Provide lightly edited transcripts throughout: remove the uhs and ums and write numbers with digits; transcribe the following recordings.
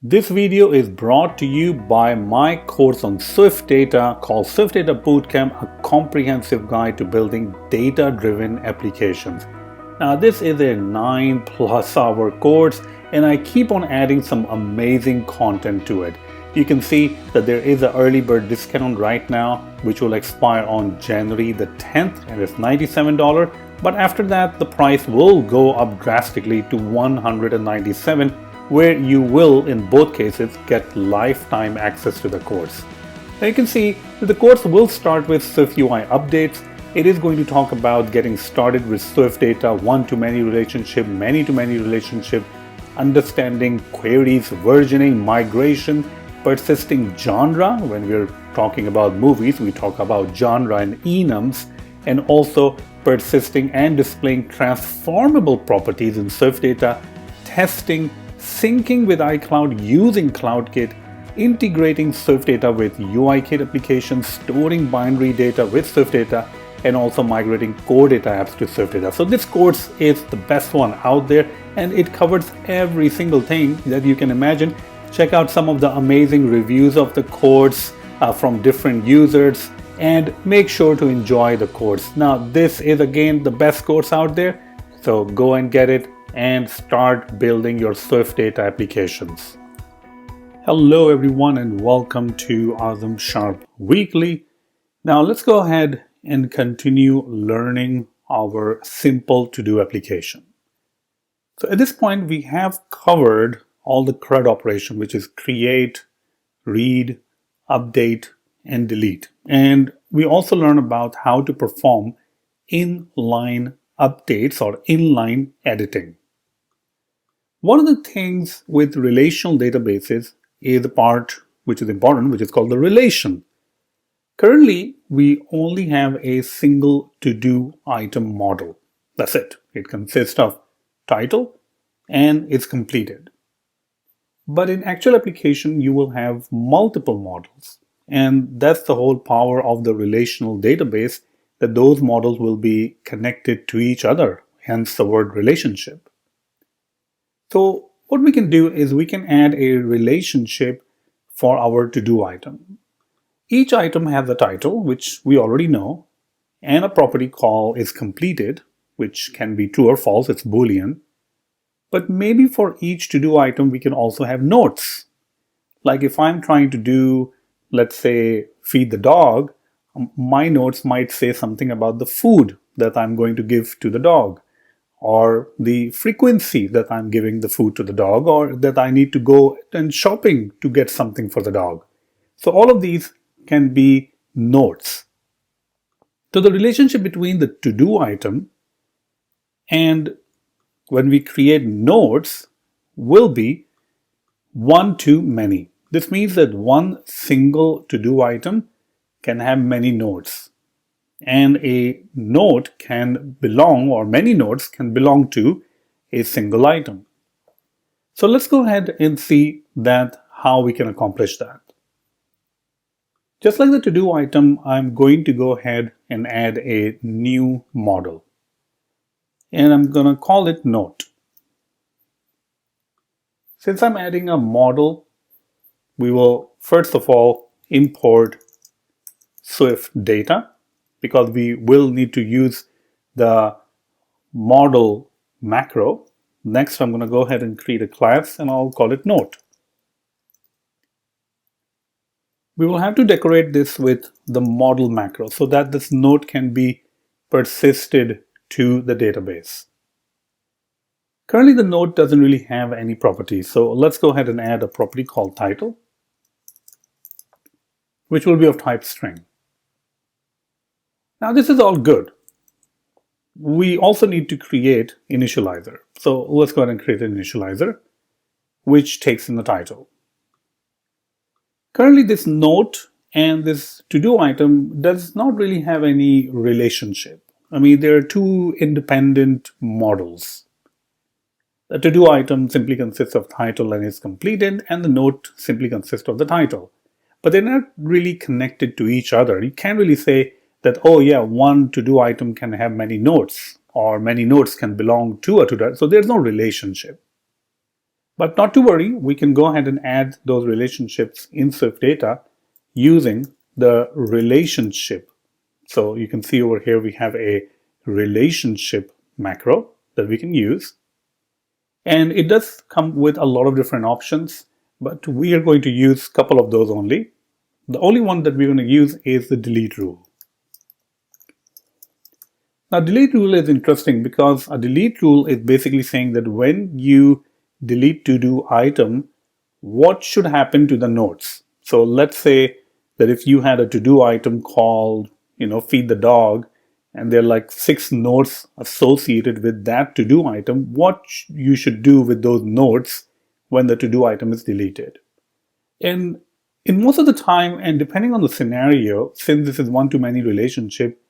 This video is brought to you by my course on SwiftData called SwiftData Bootcamp, a comprehensive guide to building data-driven applications. Now, this is a 9+ hour course, and I keep on adding some amazing content to it. You can see that there is an early bird discount right now, which will expire on January the 10th, and it's $97. But after that, the price will go up drastically to $197, where you will, in both cases, get lifetime access to the course. Now you can see that the course will start with SwiftUI updates. It is going to talk about getting started with SwiftData one-to-many relationship, many-to-many relationship, understanding queries, versioning, migration, persisting genre. When we're talking about movies, we talk about genre and enums, and also persisting and displaying transformable properties in SwiftData, testing, syncing with iCloud using CloudKit, integrating SwiftData with UIKit applications, storing binary data with SwiftData, and also migrating core data apps to SwiftData. So this course is the best one out there, and it covers every single thing that you can imagine. Check out some of the amazing reviews of the course from different users, and make sure to enjoy the course. Now, this is again the best course out there, so go and get it and start building your SwiftData applications. Hello everyone, and welcome to Azam Sharp Weekly. Now let's go ahead and continue learning our simple to-do application. So at this point, we have covered all the CRUD operation, which is create, read, update, and delete. And we also learn about how to perform inline updates or inline editing. One of the things with relational databases is the part which is important, which is called the relation. Currently, we only have a single to-do item model. That's it. It consists of title and it's completed. But in actual application, you will have multiple models. And that's the whole power of the relational database, that those models will be connected to each other, hence the word relationship. So what we can do is we can add a relationship for our to-do item. Each item has a title, which we already know, and a property called is completed, which can be true or false, it's Boolean. But maybe for each to-do item, we can also have notes. Like if I'm trying to do, let's say, feed the dog, my notes might say something about the food that I'm going to give to the dog, or the frequency that I'm giving the food to the dog, or that I need to go and shopping to get something for the dog. So all of these can be notes. So the relationship between the to-do item and when we create notes will be one-to-many. This means that one single to-do item can have many notes. And a note can belong, or many notes can belong to a single item. So let's go ahead and see that how we can accomplish that. Just like the to-do item, I'm going to go ahead and add a new model. And I'm going to call it note. Since I'm adding a model, we will first of all import SwiftData, because we will need to use the model macro. Next, I'm going to go ahead and create a class, and I'll call it note. We will have to decorate this with the model macro so that this note can be persisted to the database. Currently, the note doesn't really have any properties, so let's go ahead and add a property called title, which will be of type string. Now this is all good. We also need to create initializer. So let's go ahead and create an initializer, which takes in the title. Currently, this note and this to-do item does not really have any relationship. I mean, there are two independent models. The to-do item simply consists of title and is completed, and the note simply consists of the title. But they're not really connected to each other. You can't really say that, oh yeah, one to-do item can have many notes, or many notes can belong to a to-do. So there's no relationship. But not to worry, we can go ahead and add those relationships in SwiftData using the relationship. So you can see over here we have a relationship macro that we can use. And it does come with a lot of different options, but we are going to use a couple of those only. The only one that we're going to use is the delete rule. Now, delete rule is interesting because a delete rule is basically saying that when you delete to-do item, what should happen to the nodes? So let's say that if you had a to-do item called, feed the dog, and there are like 6 nodes associated with that to-do item, what you should do with those nodes when the to-do item is deleted. And in most of the time, and depending on the scenario, since this is one-to-many relationship,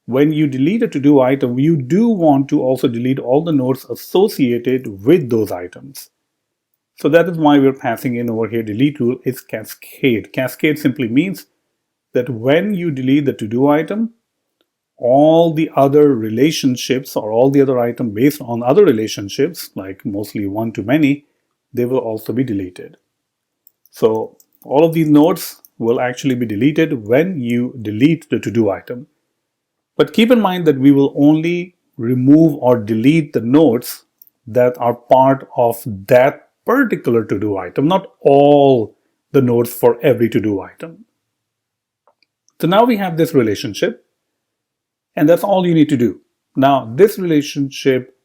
when you delete a to-do item, you do want to also delete all the nodes associated with those items. So that is why we're passing in over here delete rule is cascade. Cascade simply means that when you delete the to-do item, all the other relationships or all the other items based on other relationships, like mostly one-to-many, they will also be deleted. So all of these nodes will actually be deleted when you delete the to-do item. But keep in mind that we will only remove or delete the nodes that are part of that particular to-do item, not all the nodes for every to-do item. So now we have this relationship, and that's all you need to do. Now, this relationship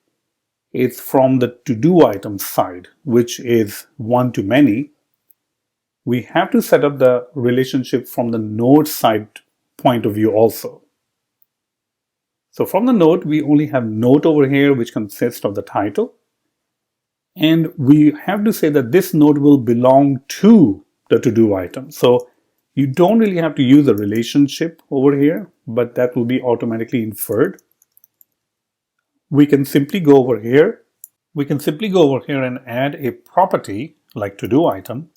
is from the to-do item side, which is one-to-many. We have to set up the relationship from the node side point of view also. So from the node, we only have node over here, which consists of the title. And we have to say that this node will belong to the to-do item. So you don't really have to use a relationship over here, but that will be automatically inferred. We can simply go over here. We can simply go over here and add a property like to-do item.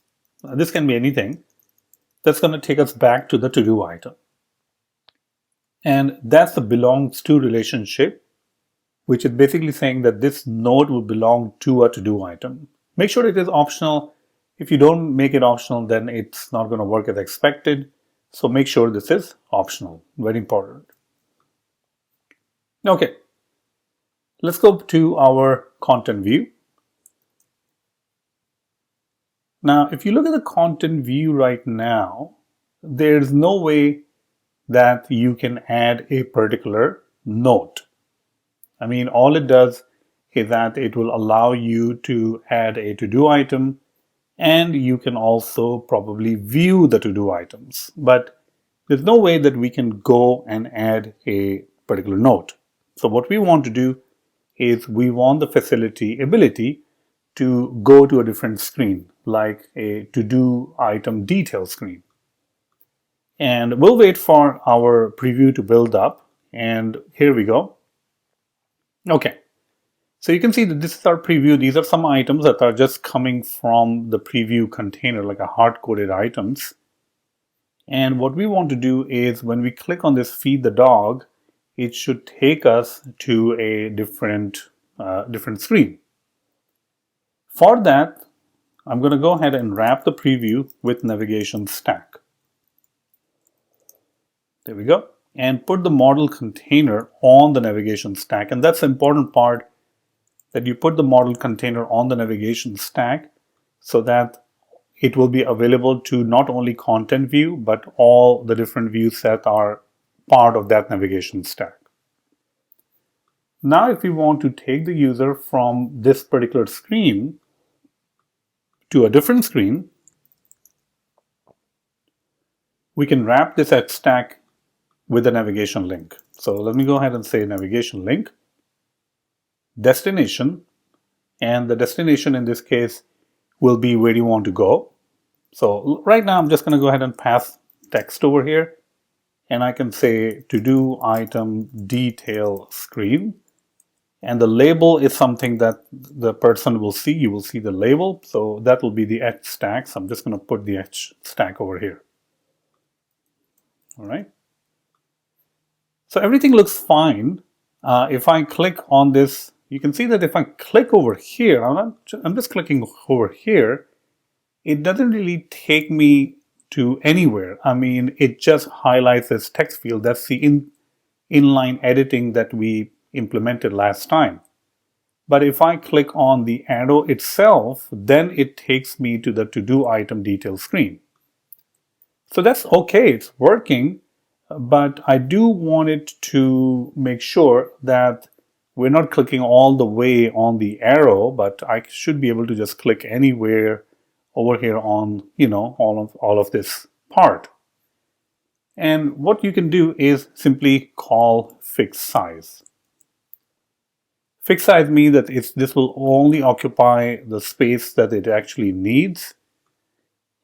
This can be anything. That's going to take us back to the to-do item. And that's the belongs to relationship, which is basically saying that this node will belong to a to-do item. Make sure it is optional. If you don't make it optional, then it's not going to work as expected. So make sure this is optional. Very important. Okay. Let's go to our content view. Now, if you look at the content view right now, there's no way that you can add a particular note. I mean, all it does is that it will allow you to add a to-do item, and you can also probably view the to-do items. But there's no way that we can go and add a particular note. So what we want to do is we want the ability to go to a different screen, like a to-do item detail screen. And we'll wait for our preview to build up. And here we go. Okay. So you can see that this is our preview. These are some items that are just coming from the preview container, like a hard-coded items. And what we want to do is when we click on this feed the dog, it should take us to a different screen. For that, I'm going to go ahead and wrap the preview with navigation stack. There we go. And put the model container on the navigation stack. And that's the important part, that you put the model container on the navigation stack so that it will be available to not only content view, but all the different views that are part of that navigation stack. Now, if we want to take the user from this particular screen to a different screen, we can wrap this at stack with a navigation link. So let me go ahead and say navigation link, destination, and the destination in this case will be where you want to go. So right now I'm just going to go ahead and pass text over here, and I can say to do item detail screen, and the label is something that the person will see. You will see the label, so that will be the H stack. So I'm just going to put the H stack over here. All right. So everything looks fine. If I click on this you can see that if I click over here, I'm just clicking over here, it doesn't really take me to anywhere. I mean, it just highlights this text field. That's the inline editing that we implemented last time. But if I click on the arrow itself, then it takes me to the to-do item detail screen. So that's okay, it's working, but I do want it to make sure that we're not clicking all the way on the arrow, but I should be able to just click anywhere over here on, all of this part. And what you can do is simply call fixed size. Fixed size means that this will only occupy the space that it actually needs,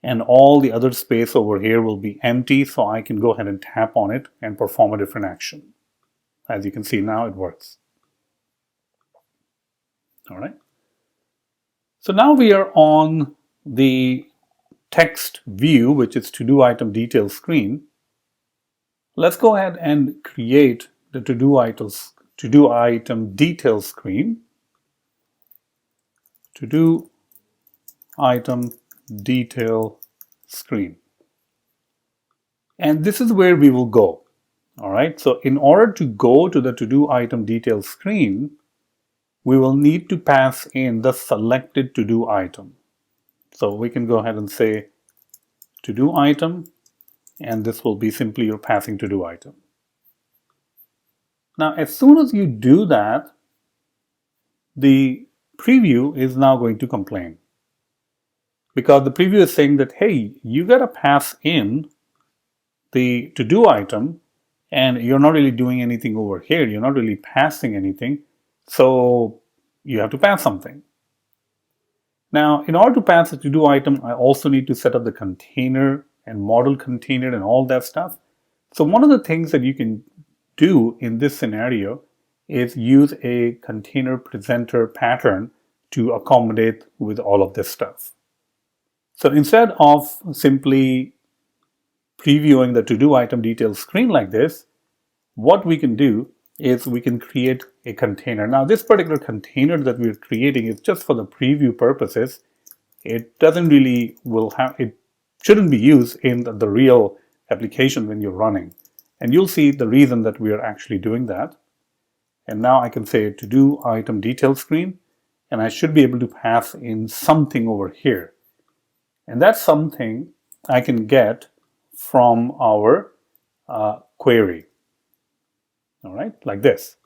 and all the other space over here will be empty, so I can go ahead and tap on it and perform a different action. As you can see now, it works. All right. So now we are on the text view, which is to-do item detail screen. Let's go ahead and create the to-do item detail screen. To-do item detail screen. And this is where we will go. All right. So in order to go to the to-do item detail screen, we will need to pass in the selected to-do item. So we can go ahead and say to-do item, and this will be simply your passing to-do item. Now, as soon as you do that, the preview is now going to complain, because the preview is saying that, hey, you got to pass in the to-do item, and you're not really doing anything over here. You're not really passing anything, so you have to pass something. Now, in order to pass a to-do item, I also need to set up the container and model container and all that stuff. So one of the things that you can do in this scenario is use a container presenter pattern to accommodate with all of this stuff. So instead of simply previewing the to-do item details screen like this, what we can do is we can create a container. Now, this particular container that we're creating is just for the preview purposes. It doesn't really it shouldn't be used in the real application when you're running. And you'll see the reason that we are actually doing that. And now I can say to-do item detail screen, and I should be able to pass in something over here. And that's something I can get from our query. All right, like this.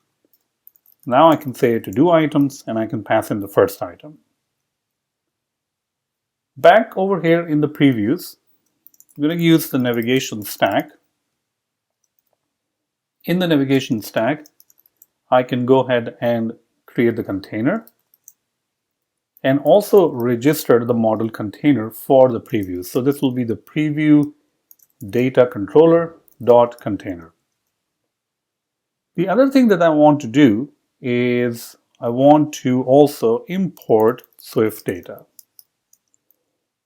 Now I can say to-do items, and I can pass in the first item. Back over here in the previews, I'm going to use the navigation stack. In the navigation stack, I can go ahead and create the container and also register the model container for the preview. So this will be the preview data controller.container. The other thing that I want to do is I want to also import SwiftData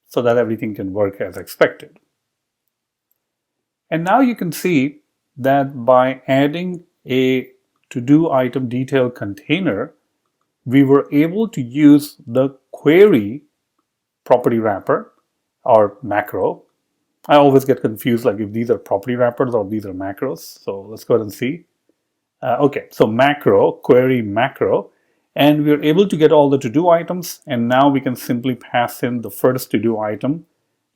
so that everything can work as expected. And now you can see that by adding a to-do item detail container, we were able to use the query property wrapper or macro. I always get confused, like if these are property wrappers or these are macros. So let's go ahead and see. Okay, so macro, query macro, and we're able to get all the to-do items, and now we can simply pass in the first to-do item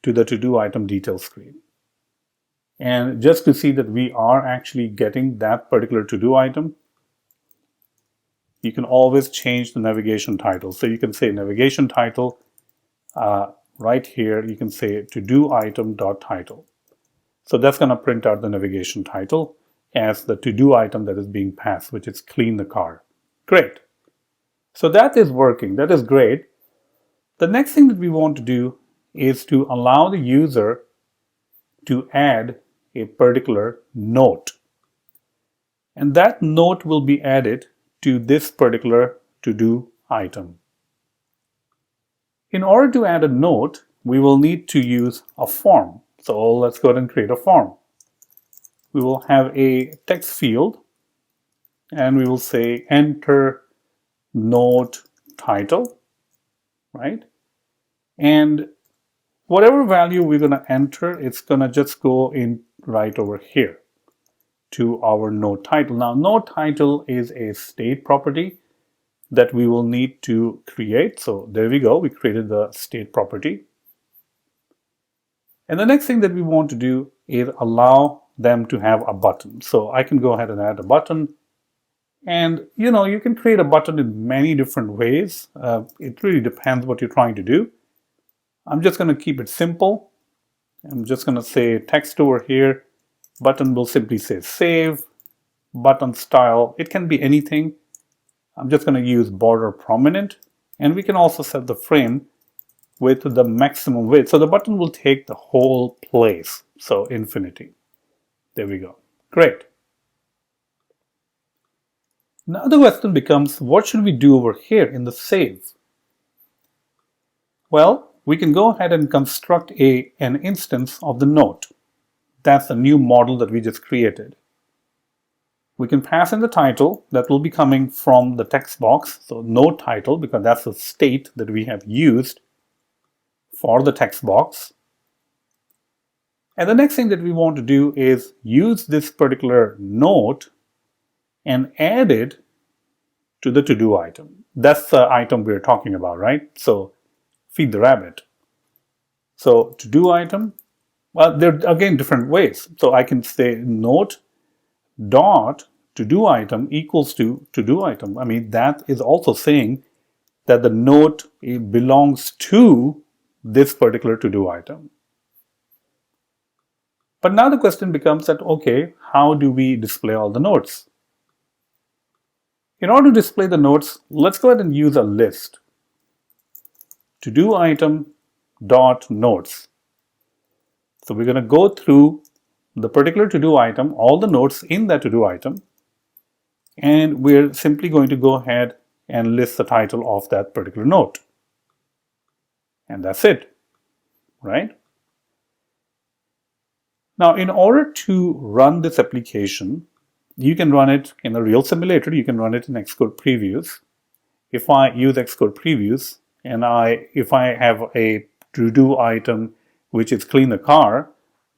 to the to-do item detail screen. And just to see that we are actually getting that particular to-do item, you can always change the navigation title. So you can say navigation title, right here, you can say to-do item.title. So that's going to print out the navigation title as the to-do item that is being passed, which is clean the car. Great. So that is working. That is great. The next thing that we want to do is to allow the user to add a particular note. And that note will be added to this particular to-do item. In order to add a note, we will need to use a form. So let's go ahead and create a form. We will have a text field, and we will say enter note title, right? And whatever value we're going to enter, it's going to just go in right over here to our node title. Now, node title is a state property that we will need to create. So there we go. We created the state property. And the next thing that we want to do is allow them to have a button. So I can go ahead and add a button. And you can create a button in many different ways. It really depends what you're trying to do. I'm just going to keep it simple. I'm just going to say text over here. Button will simply say save. Button style, it can be anything. I'm just going to use border prominent. And we can also set the frame with the maximum width. So the button will take the whole place. So infinity. There we go. Great. Now the question becomes, what should we do over here in the save? Well, we can go ahead and construct an instance of the note. That's the new model that we just created. We can pass in the title that will be coming from the text box. So note title, because that's the state that we have used for the text box. And the next thing that we want to do is use this particular note and add it to the to-do item. That's the item we're talking about, right? So feed the rabbit. So to-do item, well, there are again different ways. So I can say note dot to-do item equals to-do item. I mean, that is also saying that the note belongs to this particular to-do item. But now the question becomes that, okay, how do we display all the notes? In order to display the notes, let's go ahead and use a list. To-do item dot notes. So we're going to go through the particular to-do item, all the notes in that to-do item, and we're simply going to go ahead and list the title of that particular note. And that's it, right? Now, in order to run this application, you can run it in a real simulator. You can run it in Xcode previews. If I use Xcode previews and if I have a to-do item which is clean the car,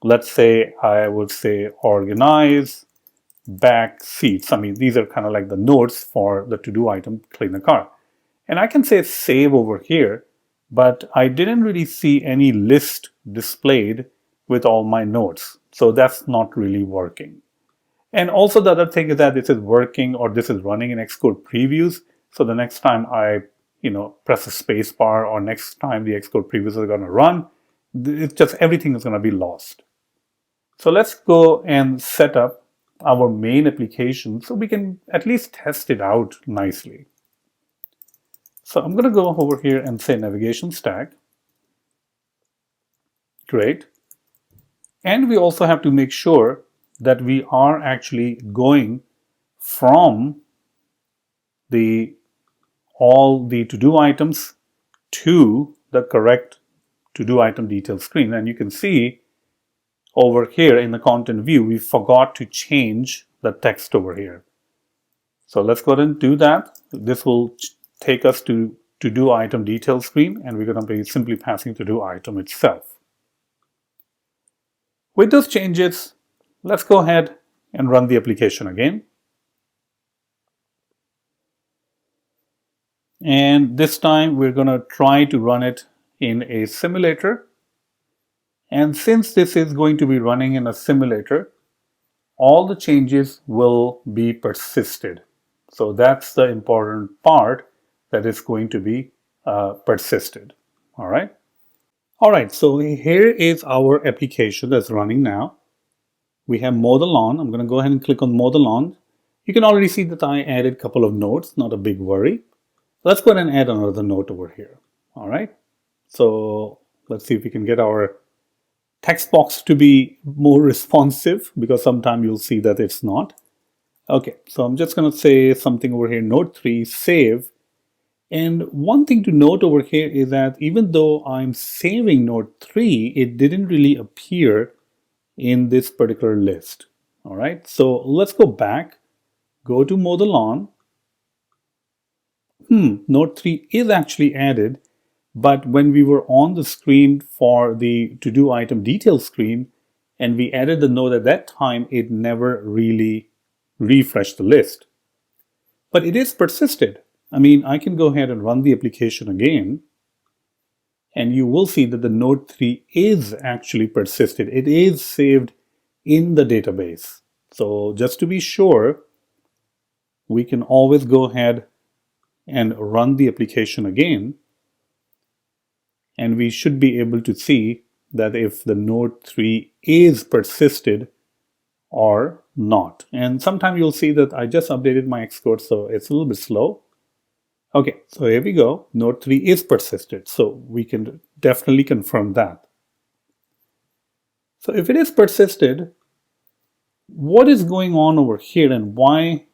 let's say I would say organize back seats. I mean, these are kind of like the notes for the to-do item clean the car. And I can say save over here, but I didn't really see any list displayed with all my notes. So that's not really working. And also the other thing is that this is working or this is running in Xcode previews. So the next time I press a space bar or next time the Xcode previews are going to run, it's just everything is going to be lost. So let's go and set up our main application so we can at least test it out nicely. So I'm going to go over here and say navigation stack. Great. And we also have to make sure that we are actually going from all the to-do items to the correct to-do item detail screen. And you can see over here in the content view, we forgot to change the text over here. So let's go ahead and do that. This will take us to to-do item detail screen, and we're going to be simply passing to-do item itself. With those changes, let's go ahead and run the application again. And this time we're going to try to run it in a simulator. And since this is going to be running in a simulator, all the changes will be persisted. So that's the important part, that is going to be persisted. All right. All right, so here is our application that's running now. We have mow the lawn. I'm going to go ahead and click on mow the lawn. You can already see that I added a couple of notes, not a big worry. Let's go ahead and add another note over here. All right, so let's see if we can get our text box to be more responsive, because sometimes you'll see that it's not. Okay, so I'm just going to say something over here, note 3, save. And one thing to note over here is that even though I'm saving note 3, it didn't really appear in this particular list. All right, so let's go back, go to mow the lawn, Note 3 is actually added, but when we were on the screen for the to-do item detail screen and we added the note at that time, it never really refreshed the list. But it is persisted. I mean, I can go ahead and run the application again, and you will see that the note 3 is actually persisted. It is saved in the database. So just to be sure, we can always go ahead and run the application again, and we should be able to see that if the note 3 is persisted or not. And sometime you'll see that I just updated my Xcode, so it's a little bit slow. Okay, so here we go. Note 3 is persisted, so we can definitely confirm that. So if it is persisted, what is going on over here and why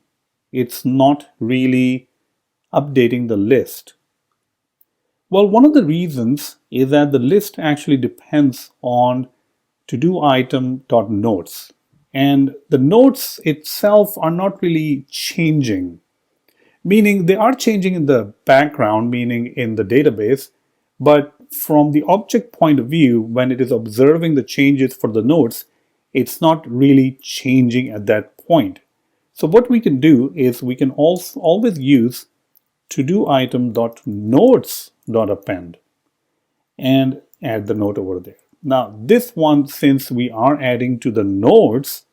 it's not really updating the list? Well, one of the reasons is that the list actually depends on TodoItem.notes. And the notes itself are not really changing, meaning they are changing in the background, meaning in the database, but from the object point of view, when it is observing the changes for the notes, it's not really changing at that point. So what we can do is we can also always use TodoItem.notes.append and add the note over there. Now this one, since we are adding to the notes,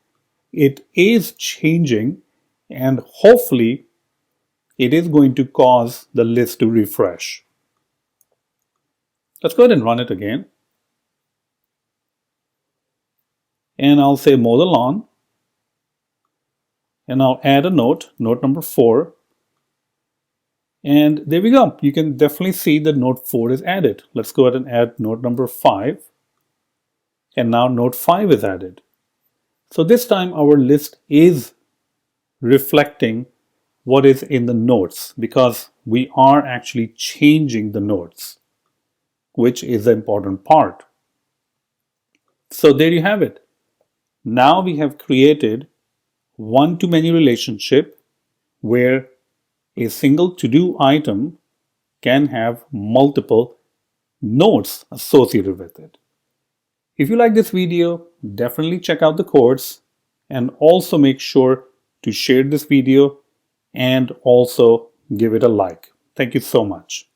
it is changing, and hopefully it is going to cause the list to refresh. Let's go ahead and run it again. And I'll say modal on, and I'll add a note, note number 4. And there we go. You can definitely see that note 4 is added. Let's go ahead and add note number 5. And now note 5 is added. So this time our list is reflecting what is in the notes because we are actually changing the notes, which is the important part. So there you have it. Now we have created one-to-many relationship where a single to-do item can have multiple notes associated with it. If you like this video, definitely check out the course and also make sure to share this video and also give it a like. Thank you so much.